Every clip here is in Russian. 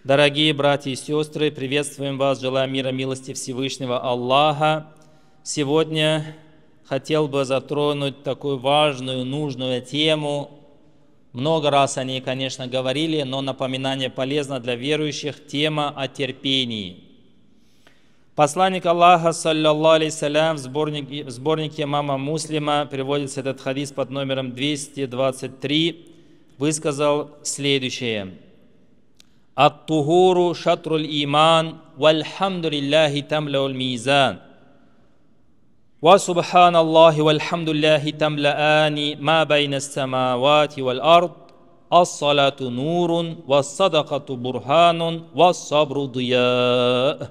Дорогие братья и сестры, приветствуем вас, желаем мира, милости Всевышнего Аллаха. Сегодня хотел бы затронуть такую важную, нужную тему. Много раз о ней, конечно, говорили, но напоминание полезно для верующих. Тема о терпении. Посланник Аллаха, саллаллаху алейхиссалям, в сборнике имама Муслима, приводится этот хадис под номером 223, высказал следующее. «Ат-тухуру шатруль иман, вальхамдулиллахи тамлауль мизан, ва субханаллахи вальхамдулиллахи тамлаани ма байна самавати валь ард, ас-салату нурун, вас-садакату бурханун, вас-сабру дия.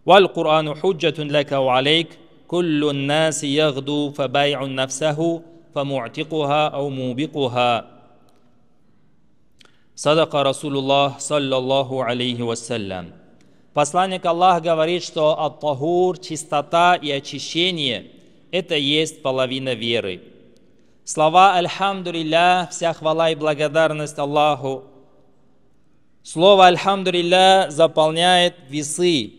Валь-Курану худжатун лака ва алейк, куллу наси ягду фабай'у нафсаху, фаму'тикуха ау мубикуха». Садака Расулуллах, саллаллаху алейхи вассалям. Посланник Аллаха говорит, что ат-тахур, чистота и очищение, это есть половина веры. Слова «Альхамдулилля», вся хвала и благодарность Аллаху. Слово «Альхамдулилля» заполняет весы.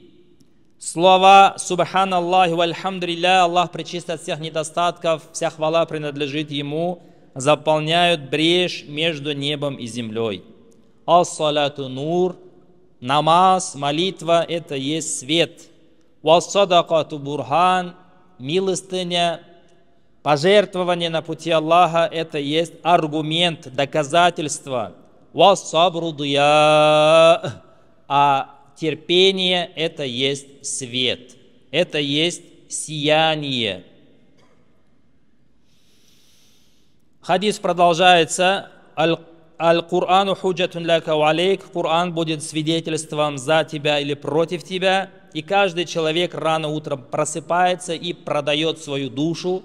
Слова «Субханаллахи вальхамдулилля», Аллах пречист от всех недостатков, вся хвала принадлежит Ему, заполняют брешь между небом и землей. Ас-салату нур, намаз, молитва – это есть свет. Вас-садакату бурхан, милостыня, пожертвование на пути Аллаха – это есть аргумент, доказательство. Вас-сабру дия, а терпение – это есть свет, это есть сияние. Хадис продолжается. Аль-Курану худжатун лака ва алейк. Коран будет свидетельством за тебя или против тебя. И каждый человек рано утром просыпается и продает свою душу,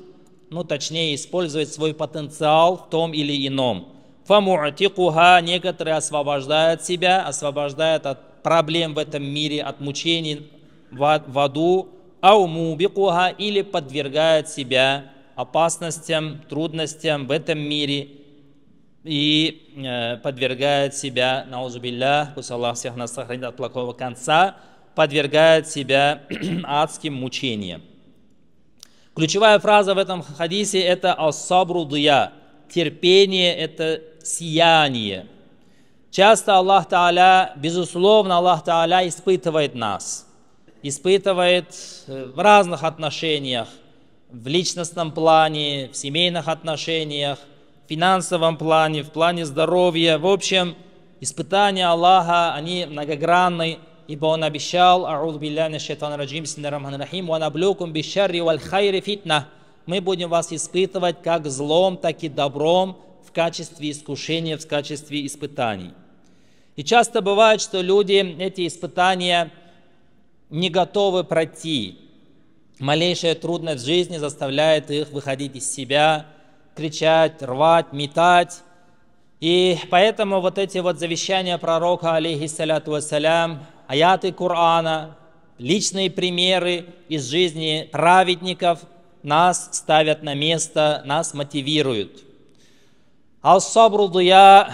точнее, использует свой потенциал в том или ином. Фаму'тикуха, некоторые освобождают себя, освобождают от проблем в этом мире, от мучений в аду. Ау мубикуха, или подвергают себя опасностям, трудностям в этом мире и подвергает себя, наузубилля, пусть Аллах всех нас сохранит от плохого конца, подвергает себя адским мучениям. Ключевая фраза в этом хадисе – это ас-сабру дия, терпение – это сияние. Часто Аллах Тааля, безусловно, Аллах Тааля испытывает нас, испытывает в разных отношениях, в личностном плане, в семейных отношениях, в финансовом плане, в плане здоровья. В общем, испытания Аллаха, они многогранны, ибо Он обещал, а'удhu билляхи минаш шайтанир раджим, бисмиллахир рахманир рахим, ва наблюкум бишшарри валь хайри фитна. Мы будем вас испытывать как злом, так и добром в качестве искушения, в качестве испытаний. И часто бывает, что люди эти испытания не готовы пройти. Малейшая трудность в жизни заставляет их выходить из себя, кричать, рвать, метать. И поэтому вот эти вот завещания пророка, алейхиссаляту вассалям, аяты Корана, личные примеры из жизни праведников нас ставят на место, нас мотивируют. Ас-сабру дия,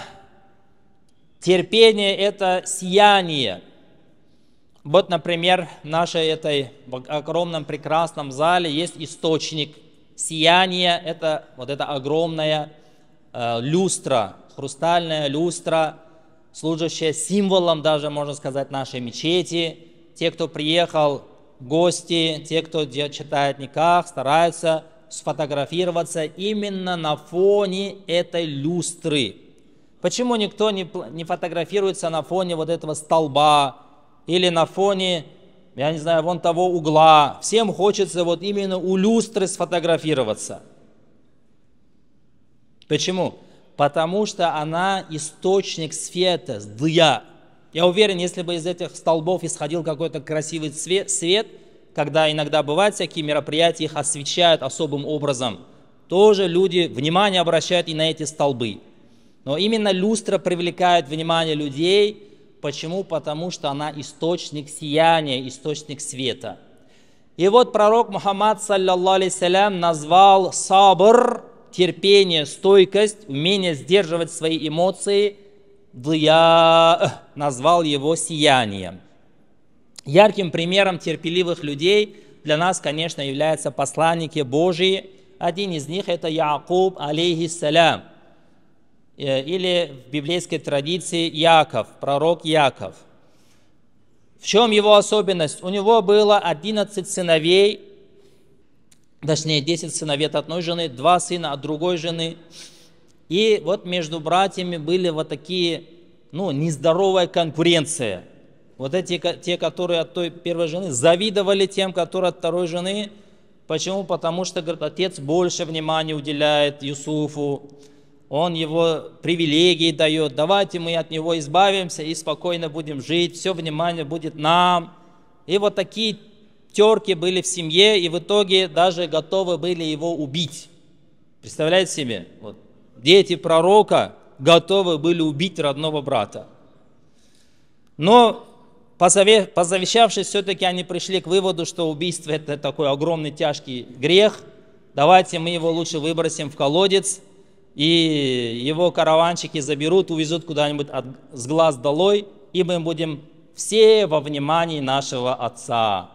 терпение – это сияние. Вот, например, в нашей этой огромном прекрасном зале есть источник сияния. Это вот эта огромная люстра, хрустальная люстра, служащая символом даже, можно сказать, нашей мечети. Те, кто приехал в гости, те, кто читает никах, стараются сфотографироваться именно на фоне этой люстры. Почему никто не фотографируется на фоне вот этого столба, или на фоне, я не знаю, вон того угла? Всем хочется вот именно у люстры сфотографироваться. Почему? Потому что она источник света, дия. Я уверен, если бы из этих столбов исходил какой-то красивый свет, когда иногда бывают всякие мероприятия, их освещают особым образом, тоже люди внимание обращают и на эти столбы. Но именно люстра привлекает внимание людей. Почему? Потому что она источник сияния, источник света. И вот пророк Мухаммад, саллаллаху алейхиссалям, назвал сабр, терпение, стойкость, умение сдерживать свои эмоции, дия, назвал его сиянием. Ярким примером терпеливых людей для нас, конечно, являются посланники Божьи. Один из них это Якуб, алейхиссалям, или в библейской традиции Яков, пророк Яков. В чем его особенность? У него было 11 сыновей, точнее 10 сыновей от одной жены, 2 сына от другой жены. И вот между братьями были вот такие, нездоровая конкуренция. Вот эти, те, которые от той первой жены, завидовали тем, которые от второй жены. Почему? Потому что, говорит, отец больше внимания уделяет Юсуфу, он его привилегии дает, давайте мы от него избавимся и спокойно будем жить, все внимание будет нам. И вот такие терки были в семье, и в итоге даже готовы были его убить. Представляете себе? Вот. Дети пророка готовы были убить родного брата. Но позавещавшись, все-таки они пришли к выводу, что убийство это такой огромный тяжкий грех. Давайте мы его лучше выбросим в колодец, и его караванчики заберут, увезут куда-нибудь с глаз долой, и мы будем все во внимании нашего отца.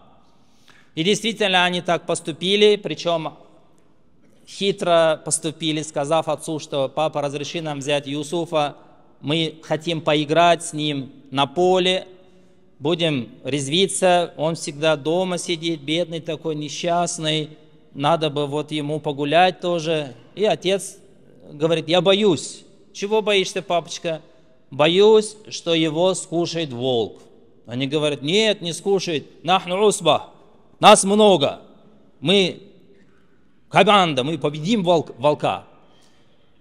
И действительно они так поступили, причем хитро поступили, сказав отцу, что папа, разреши нам взять Юсуфа, мы хотим поиграть с ним на поле, будем резвиться, он всегда дома сидит, бедный такой, несчастный, надо бы вот ему погулять тоже. И отец говорит, я боюсь. Чего боишься, папочка? Боюсь, что его скушает волк. Они говорят, нет, не скушает, нахну усба, нас много, мы команда, мы победим волка.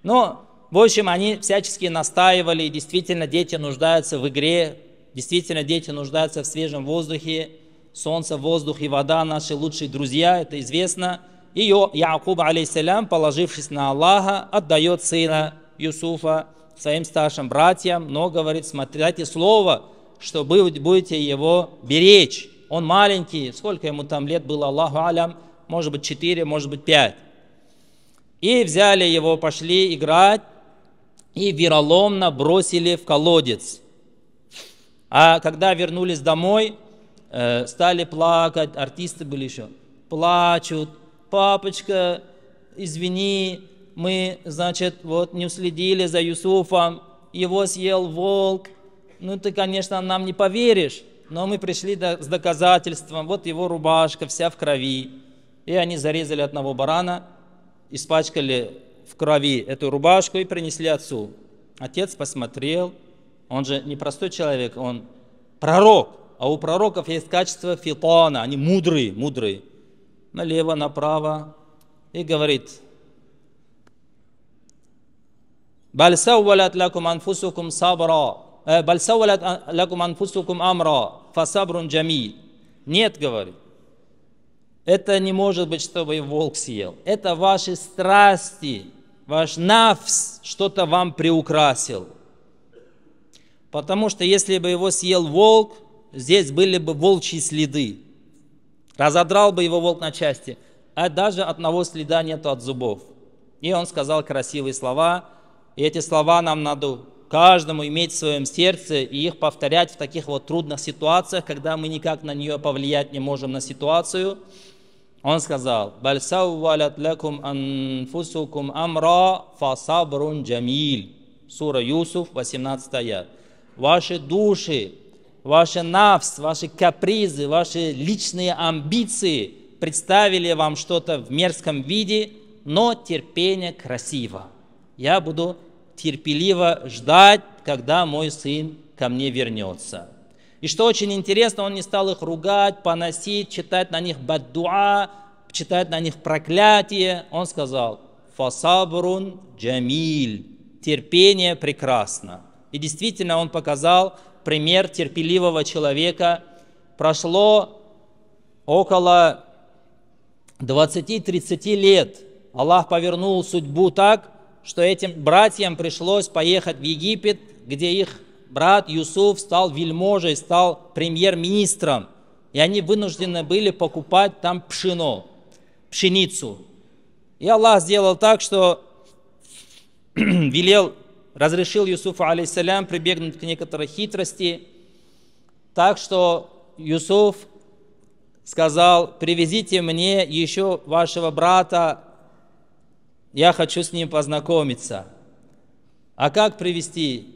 Но, в общем, они всячески настаивали, и действительно дети нуждаются в игре, действительно дети нуждаются в свежем воздухе, солнце, воздух и вода, наши лучшие друзья, это известно. И Якуб, алейхиссалям, положившись на Аллаха, отдает сына Юсуфа своим старшим братьям, но говорит, смотрите слово, что вы будете его беречь. Он маленький, сколько ему там лет было, Аллаху алям, может быть 4, может быть 5. И взяли его, пошли играть, и вероломно бросили в колодец. А когда вернулись домой, стали плакать, артисты были еще, плачут, папочка, извини, мы, значит, вот не уследили за Юсуфом, его съел волк, ты, конечно, нам не поверишь, но мы пришли с доказательством, вот его рубашка вся в крови. И они зарезали одного барана, испачкали в крови эту рубашку и принесли отцу. Отец посмотрел, он же не простой человек, он пророк, а у пророков есть качество фитона, они мудрые. Налево, направо, и говорит, «Баль саввалят лакум анфусукум сабра, баль саввалят лакум анфусукум амра, фасабрун джамиль». Нет, говорит, это не может быть, чтобы волк съел. Это ваши страсти, ваш нафс что-то вам приукрасил. Потому что если бы его съел волк, здесь были бы волчьи следы. Разодрал бы его волк на части, а даже одного следа нету от зубов. И он сказал красивые слова, и эти слова нам надо каждому иметь в своем сердце и их повторять в таких вот трудных ситуациях, когда мы никак на нее повлиять не можем, на ситуацию. Он сказал, «Баль саввалят лакум анфусукум амра фасабрун джамиль». Сура Юсуф, 18 аят. Ваши души, ваши нафс, ваши капризы, ваши личные амбиции представили вам что-то в мерзком виде, но терпение красиво. Я буду терпеливо ждать, когда мой сын ко мне вернется. И что очень интересно, он не стал их ругать, поносить, читать на них баддуа, читать на них проклятие. Он сказал, «Фасабрун джамиль», терпение прекрасно. И действительно он показал пример терпеливого человека. Прошло около 20-30 лет. Аллах повернул судьбу так, что этим братьям пришлось поехать в Египет, где их брат Юсуф стал вельможей, стал премьер-министром. И они вынуждены были покупать там пшеницу. И Аллах сделал так, что велел разрешил Юсуфу, алейхиссалям, прибегнуть к некоторой хитрости, так что Юсуф сказал: привезите мне еще вашего брата, я хочу с ним познакомиться. А как привезти?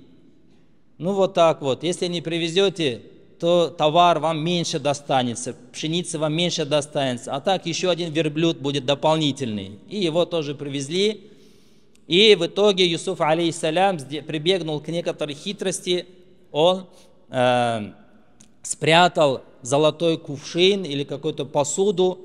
Ну вот так вот, если не привезете, то товар вам меньше достанется, пшеницы вам меньше достанется, а так еще один верблюд будет дополнительный. И его тоже привезли. И в итоге Юсуф, алейхиссалям, прибегнул к некоторой хитрости. Он спрятал золотой кувшин или какую-то посуду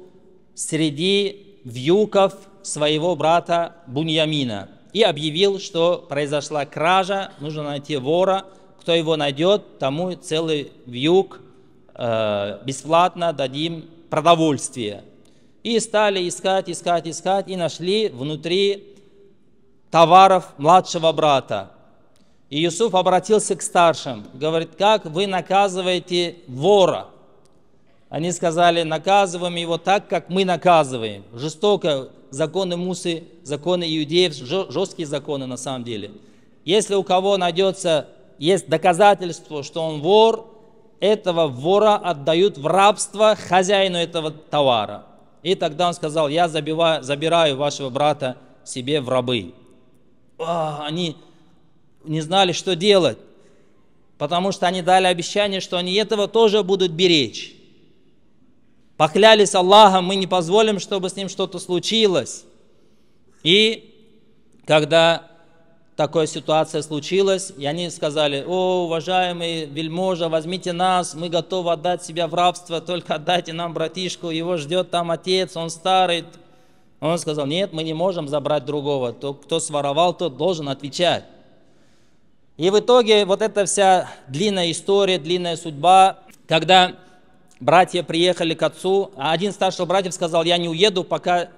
среди вьюков своего брата Буньямина и объявил, что произошла кража, нужно найти вора. Кто его найдет, тому целый вьюк бесплатно дадим продовольствие. И стали искать, и нашли внутри товаров младшего брата. И Юсуф обратился к старшим, говорит: как вы наказываете вора? Они сказали: наказываем его так, как мы наказываем. Жестоко. Законы Мусы, законы иудеев, жесткие законы на самом деле. Если у кого найдется, есть доказательство, что он вор, этого вора отдают в рабство хозяину этого товара. И тогда он сказал: я забираю вашего брата себе в рабы. Они не знали, что делать, потому что они дали обещание, что они этого тоже будут беречь. Поклялись Аллахом: мы не позволим, чтобы с ним что-то случилось. И когда такая ситуация случилась, и они сказали: о, уважаемый вельможа, возьмите нас, мы готовы отдать себя в рабство, только отдайте нам братишку, его ждет там отец, он старый. Он сказал: нет, мы не можем забрать другого, кто своровал, тот должен отвечать. И в итоге вот эта вся длинная история, длинная судьба, когда братья приехали к отцу, а один старший братьев сказал: я не уеду, пока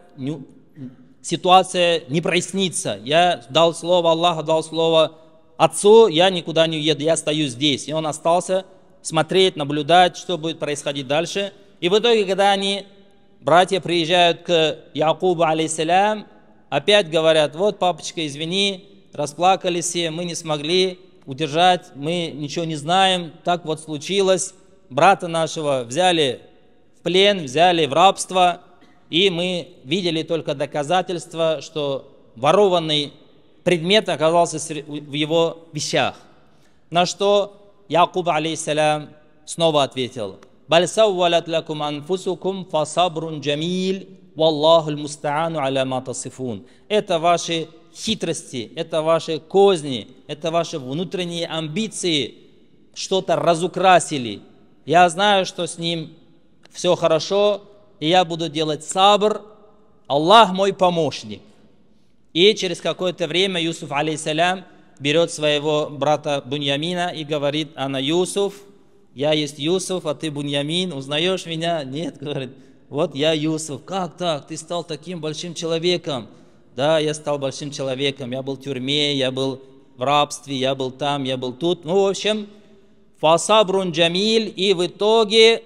ситуация не прояснится. Я дал слово Аллаху, дал слово отцу, я никуда не уеду, я остаюсь здесь. И он остался смотреть, наблюдать, что будет происходить дальше. И в итоге, когда братья приезжают к Якубу, алейхиссалям, опять говорят: вот, папочка, извини, расплакались все, мы не смогли удержать, мы ничего не знаем, так вот случилось. Брата нашего взяли в плен, взяли в рабство, и мы видели только доказательства, что ворованный предмет оказался в его вещах. На что Якуб, алейхиссалям, снова ответил: «Баль саввалат лакум анфусукум фасабрун джамиль, валлаху мустаану аля ма тасифун». Это ваши хитрости, это ваши козни, это ваши внутренние амбиции, что-то разукрасили. Я знаю, что с ним все хорошо, и я буду делать сабр. Аллах мой помощник. И через какое-то время Юсуф, алейхиссалям, берет своего брата Буньямина и говорит: ана Юсуф, я есть Юсуф, а ты Буньямин, узнаешь меня? Нет, говорит, вот я Юсуф. Как так? Ты стал таким большим человеком? Да, я стал большим человеком, я был в тюрьме, я был в рабстве, я был там, я был тут. Ну, в общем, фасабрун джамиль, и в итоге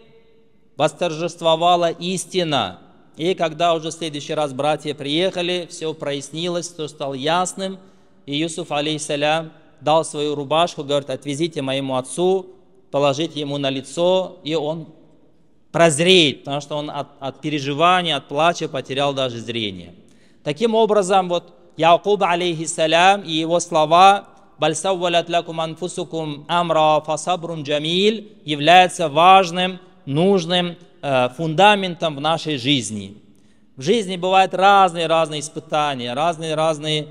восторжествовала истина. И когда уже в следующий раз братья приехали, все прояснилось, все стало ясным, и Юсуф, алейхиссалям, дал свою рубашку, говорит: отвезите моему отцу, положите ему на лицо, и он прозреет, потому что он от переживания, от плача потерял даже зрение. Таким образом, вот Якуб, алейхиссалям, и его слова «Баль саввалат лакум анфусукум амра фасабрун джамиль» является важным, нужным фундаментом в нашей жизни. В жизни бывают разные испытания, разные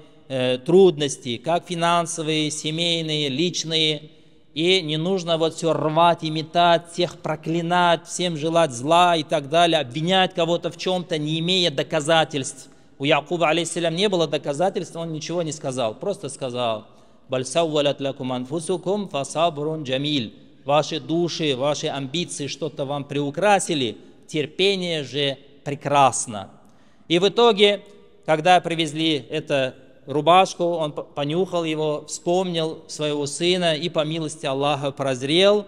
трудности, как финансовые, семейные, личные. И не нужно вот все рвать и метать, всех проклинать, всем желать зла и так далее, обвинять кого-то в чем-то, не имея доказательств. У Якуба, алейхиссалям, не было доказательств, он ничего не сказал, просто сказал: «Баль саввалат лакум анфусукум фасабрун джамиль». Ваши души, ваши амбиции что-то вам приукрасили, терпение же прекрасно. И в итоге, когда привезли эту рубашку, он понюхал его, вспомнил своего сына и по милости Аллаха прозрел,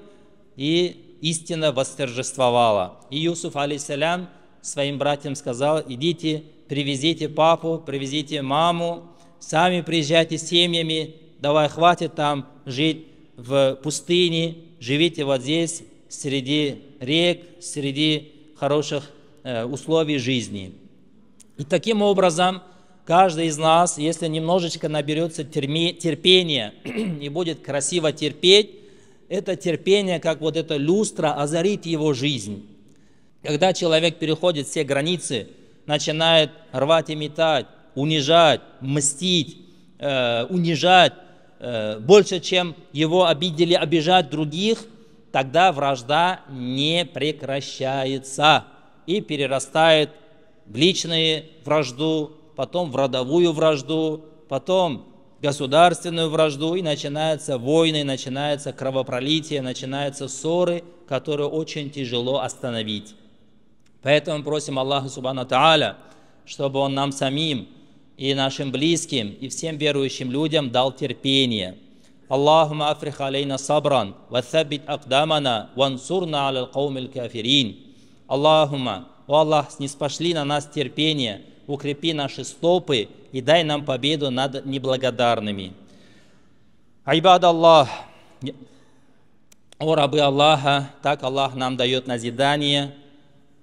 и истина восторжествовала. И Юсуф, алейхиссалям, своим братьям сказал: идите, привезите папу, привезите маму, сами приезжайте с семьями, давай, хватит там жить в пустыне, живите вот здесь, среди рек, среди хороших условий жизни. И таким образом, каждый из нас, если немножечко наберется терпения и будет красиво терпеть, это терпение, как вот эта люстра, озарит его жизнь. Когда человек переходит все границы, начинает рвать и метать, унижать, мстить, унижать, больше, чем его обидели, обижать других, тогда вражда не прекращается и перерастает в личную вражду, потом в родовую вражду, потом государственную вражду, и начинаются войны, начинается кровопролитие, начинаются ссоры, которые очень тяжело остановить. Поэтому просим Аллаха Субхану Тааля, чтобы Он нам самим и нашим близким, и всем верующим людям дал терпение. Аллахума африх алейна сабран, ва thаббит акдамана, вансурна аля аль-каумил кафирин. Аллахума, о Аллах, ниспошли на нас терпение, укрепи наши стопы и дай нам победу над неблагодарными. Айбад Аллах, о рабы Аллаха, так Аллах нам дает назидание.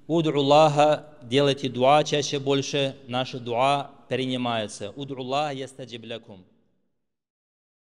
Уду Аллаха, делайте дуа чаще больше, наши дуа принимаются. Уду Аллаха ястаджиб лякум.